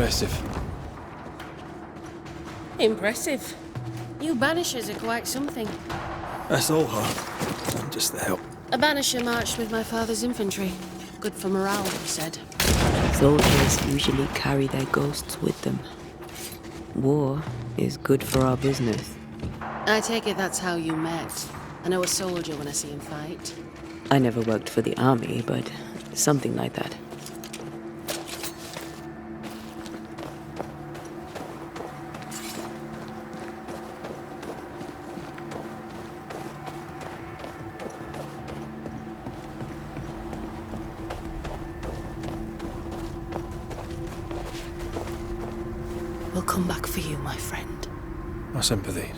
Impressive. Impressive. You Banishers are quite something. That's all hard. I'm just the help. A Banisher marched with my father's infantry. Good for morale, he said. Soldiers usually carry their ghosts with them. War is good for our business. I take it that's how you met. I know a soldier when I see him fight. I never worked for the army, but something like that. We'll come back for you, my friend. My sympathies.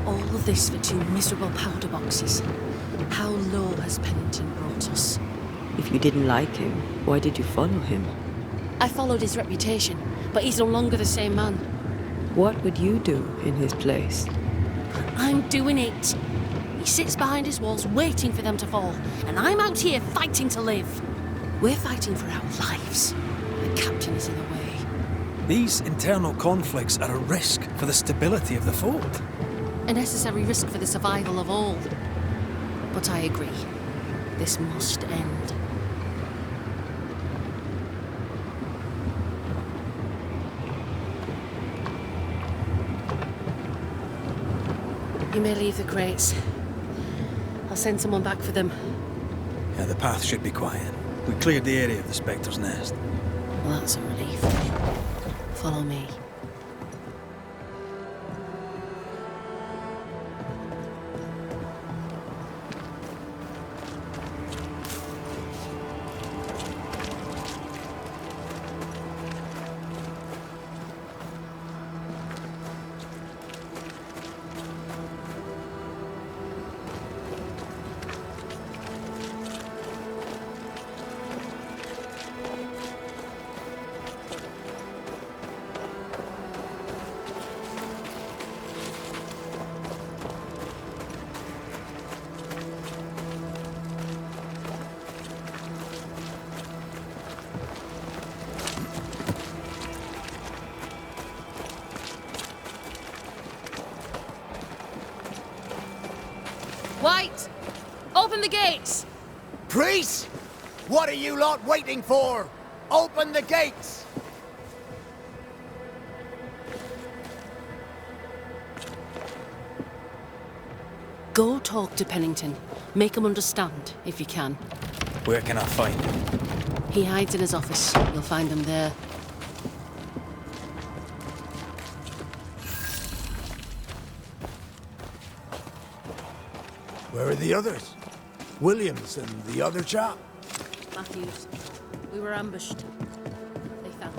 All of this for 2 miserable powder boxes. How low has Pennington brought us? If you didn't like him, why did you follow him? I followed his reputation, but he's no longer the same man. What would you do in his place? I'm doing it. He sits behind his walls waiting for them to fall, and I'm out here fighting to live. We're fighting for our lives. The captain is in the way. These internal conflicts are a risk for the stability of the fort. A necessary risk for the survival of all. But I agree. This must end. You may leave the crates. I'll send someone back for them. Yeah, the path should be quiet. We cleared the area of the Spectre's nest. Well, that's a relief. Follow me. White! Open the gates! Priests! What are you lot waiting for? Open the gates! Go talk to Pennington. Make him understand, if you can. Where can I find him? He hides in his office. You'll find him there. Where are the others? Williams and the other chap? Matthews. We were ambushed. They fell.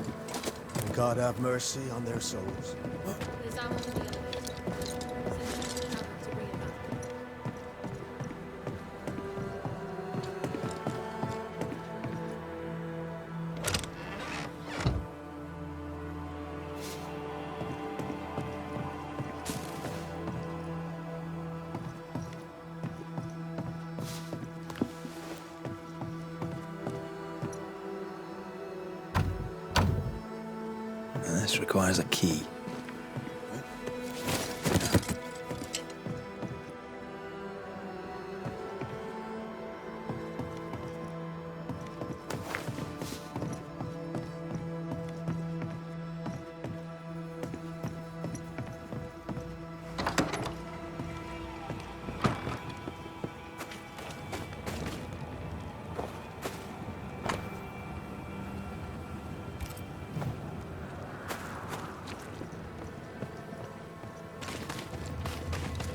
May God have mercy on their souls. There's ammo in the elevator. Send them to bring it back. This requires a key.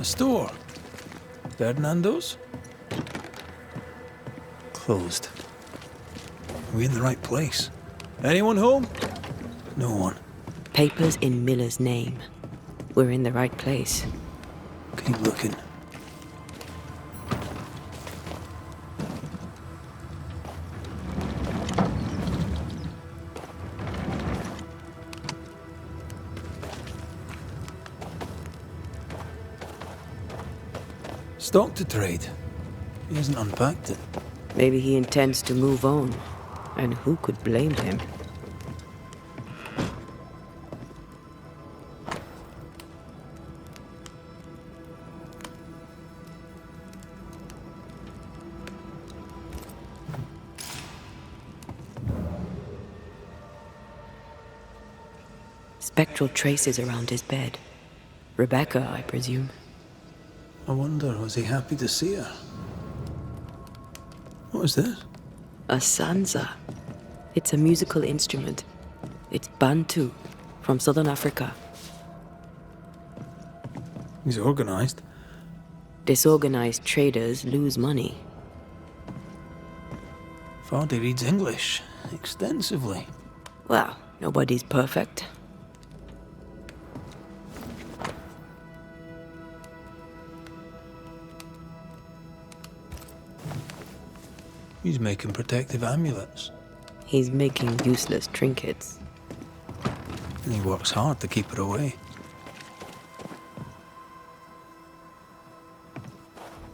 A store? Ferdinando's? Closed. Are we in the right place? Anyone home? No one. Papers in Miller's name. We're in the right place. Keep looking. Stock to trade. He hasn't unpacked it. Maybe he intends to move on. And who could blame him? Spectral traces around his bed. Rebecca, I presume. I wonder, was he happy to see her? What was this? A sansa. It's a musical instrument. It's Bantu, from southern Africa. He's organized. Disorganized traders lose money. Vardy reads English extensively. Well, nobody's perfect. He's making protective amulets. He's making useless trinkets. And he works hard to keep her away.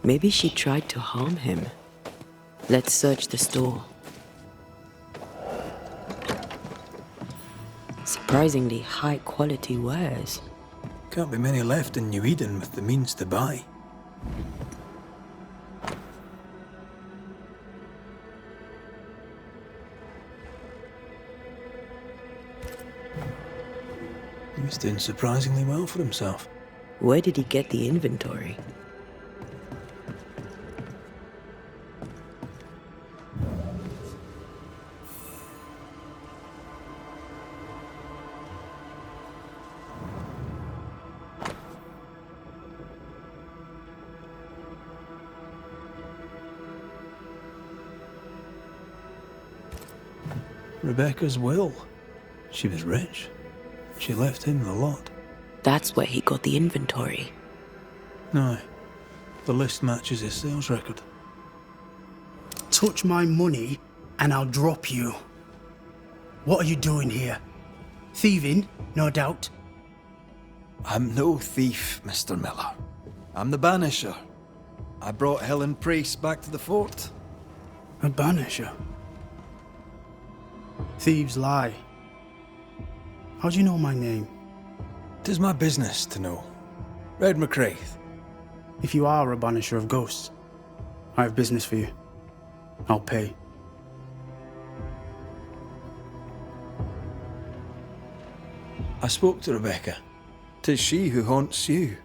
Maybe she tried to harm him. Let's search the store. Surprisingly high quality wares. Can't be many left in New Eden with the means to buy. He's doing surprisingly well for himself. Where did he get the inventory? Rebecca's will. She was rich. She left him the lot. That's where he got the inventory. No. The list matches his sales record. Touch my money and I'll drop you. What are you doing here? Thieving, no doubt. I'm no thief, Mr. Miller. I'm the Banisher. I brought Helen Priest back to the fort. A banisher. Thieves lie. How do you know my name? 'Tis my business to know. Red McRaith. If you are a banisher of ghosts, I have business for you. I'll pay. I spoke to Rebecca. 'Tis she who haunts you.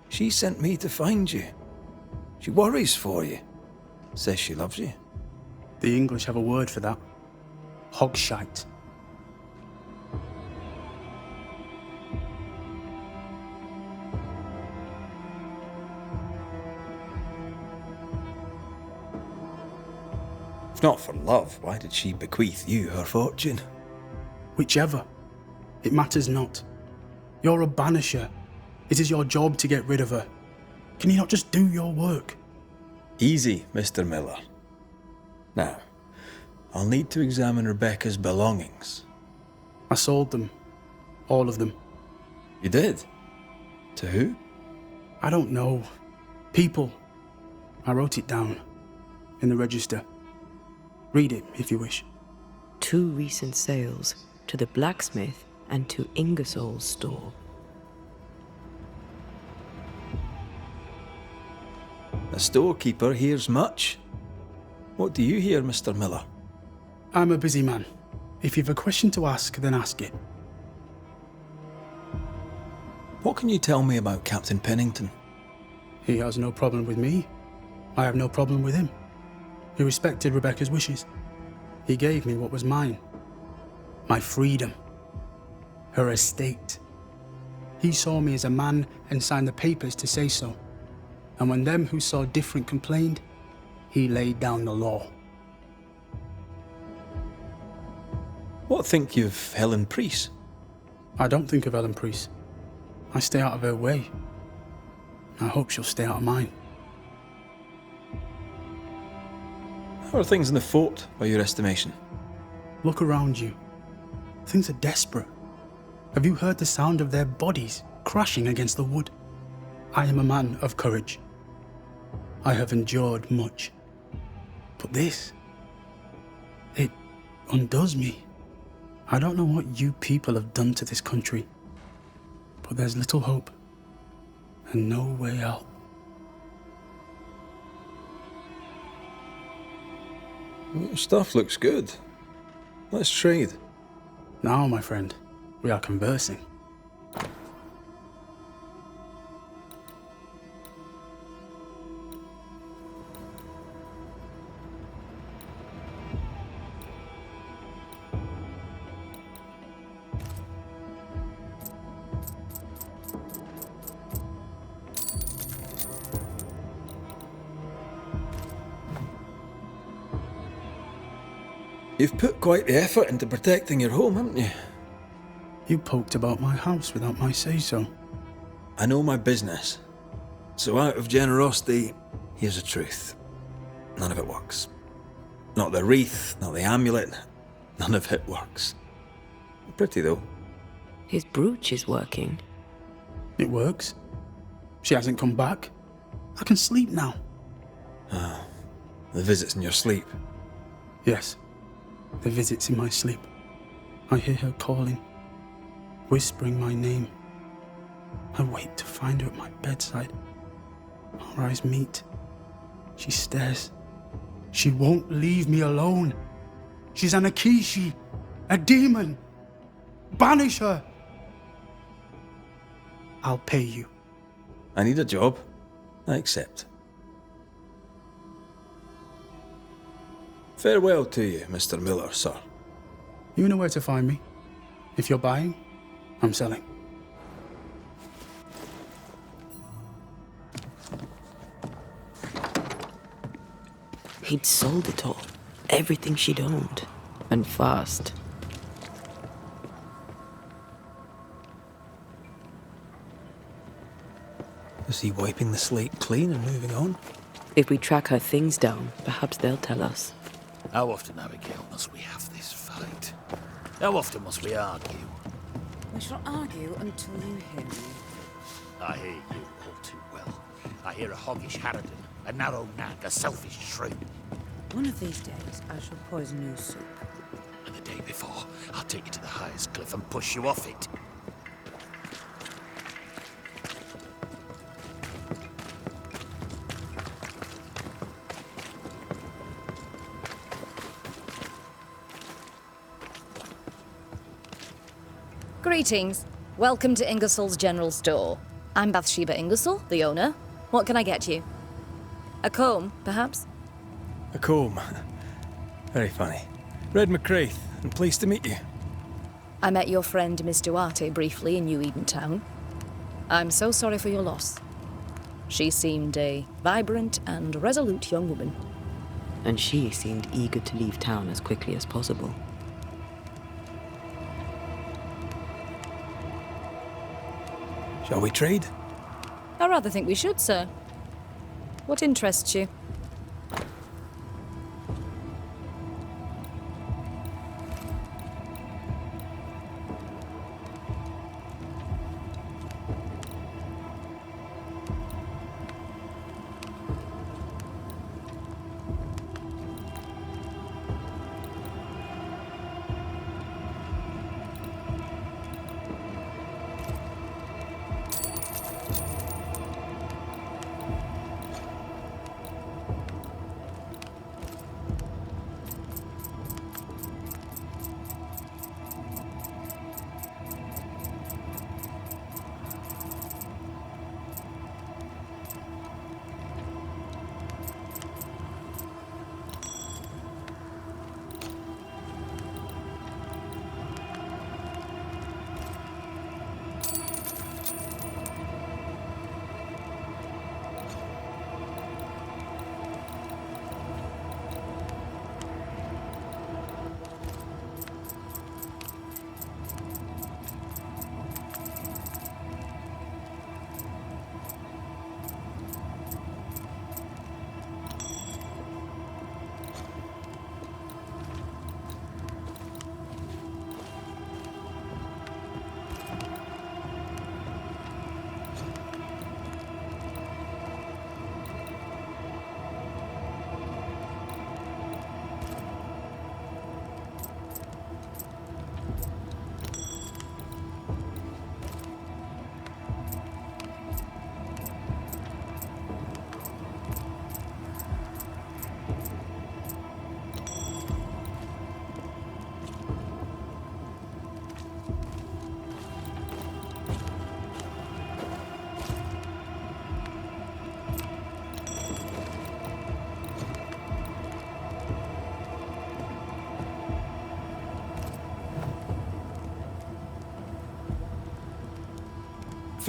She sent me to find you. She worries for you. Says she loves you. The English have a word for that. Hogshite. If not for love, why did she bequeath you her fortune? Whichever. It matters not. You're a banisher. It is your job to get rid of her. Can you not just do your work? Easy, Mr. Miller. Now, I'll need to examine Rebecca's belongings. I sold them. All of them. You did? To who? I don't know. People. I wrote it down. In the register. Read it, if you wish. 2 recent sales to the blacksmith and to Ingersoll's store. A storekeeper hears much. What do you hear, Mr. Miller? I'm a busy man. If you've a question to ask, then ask it. What can you tell me about Captain Pennington? He has no problem with me. I have no problem with him. He respected Rebecca's wishes. He gave me what was mine. My freedom. Her estate. He saw me as a man and signed the papers to say so. And when them who saw different complained, he laid down the law. What think you of Helen Priest? I don't think of Ellen Priest. I stay out of her way. I hope she'll stay out of mine. How are things in the fort, by your estimation? Look around you. Things are desperate. Have you heard the sound of their bodies crashing against the wood? I am a man of courage. I have endured much. But this, it undoes me. I don't know what you people have done to this country, but there's little hope and no way out. Your stuff looks good. Let's trade. Now, my friend, we are conversing. You've put quite the effort into protecting your home, haven't you? You poked about my house without my say-so. I know my business. So out of generosity, here's the truth. None of it works. Not the wreath, not the amulet, none of it works. Pretty though. His brooch is working. It works. She hasn't come back. I can sleep now. The visits in your sleep. Yes, the visits in my sleep. I hear her calling, whispering my name. I wait to find her at my bedside. Our eyes meet. She stares. She won't leave me alone. She's an Akishi, a demon. Banish her. I'll pay you. I need a job. I accept. Farewell to you, Mr. Miller, sir. You know where to find me. If you're buying, I'm selling. He'd sold it all. Everything she'd owned. And fast. Is he wiping the slate clean and moving on? If we track her things down, perhaps they'll tell us. How often, Abigail, must we have this fight? How often must we argue? We shall argue until you hear me. I hear you all too well. I hear a hoggish harridan, a narrow nag, a selfish shrew. One of these days, I shall poison your soup. And the day before, I'll take you to the highest cliff and push you off it. Greetings. Welcome to Ingersoll's General Store. I'm Bathsheba Ingersoll, the owner. What can I get you? A comb, perhaps? A comb. Very funny. Red McRaith, and pleased to meet you. I met your friend Miss Duarte briefly in New Eden Town. I'm so sorry for your loss. She seemed a vibrant and resolute young woman. And she seemed eager to leave town as quickly as possible. Shall we trade? I rather think we should, sir. What interests you?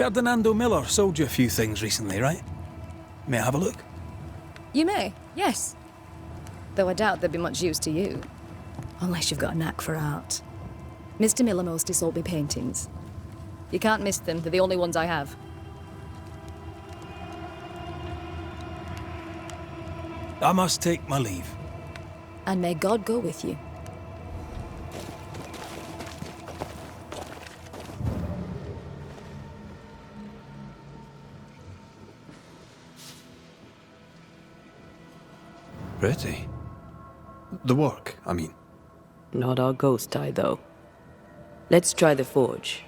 Ferdinando Miller sold you a few things recently, right? May I have a look? You may, yes. Though I doubt they'd be much use to you. Unless you've got a knack for art. Mr. Miller mostly sold me paintings. You can't miss them, they're the only ones I have. I must take my leave. And may God go with you. Pretty. The work, I mean. Not our ghost eye, though. Let's try the forge.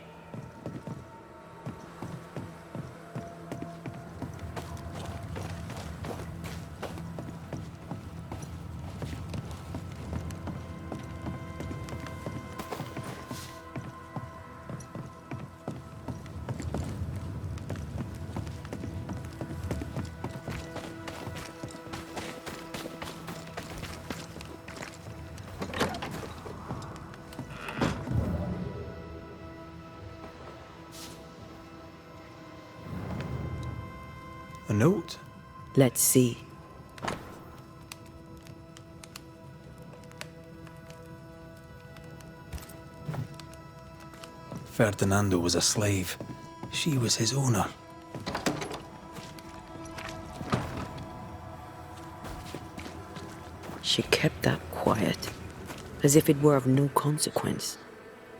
A note? Let's see. Ferdinando was a slave. She was his owner. She kept that quiet, as if it were of no consequence.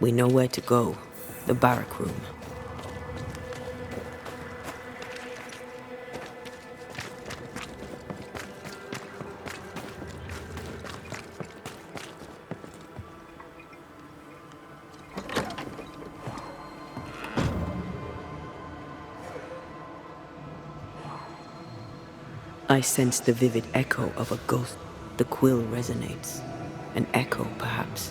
We know where to go. The barrack room. I sense the vivid echo of a ghost. The quill resonates. An echo, perhaps.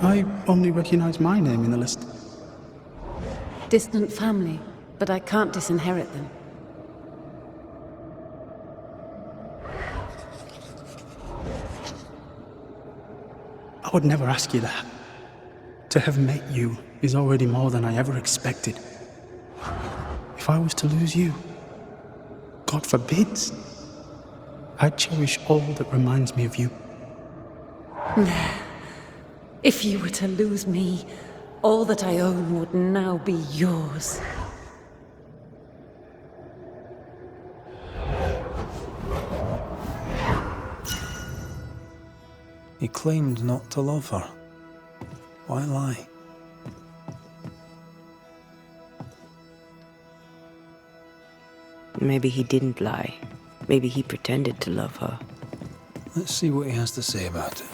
I only recognize my name in the list. Distant family, but I can't disinherit them. I would never ask you that. To have met you is already more than I ever expected. If I was to lose you, God forbids, I'd cherish all that reminds me of you. If you were to lose me, all that I own would now be yours. He claimed not to love her. Why lie? Maybe he didn't lie. Maybe he pretended to love her. Let's see what he has to say about it.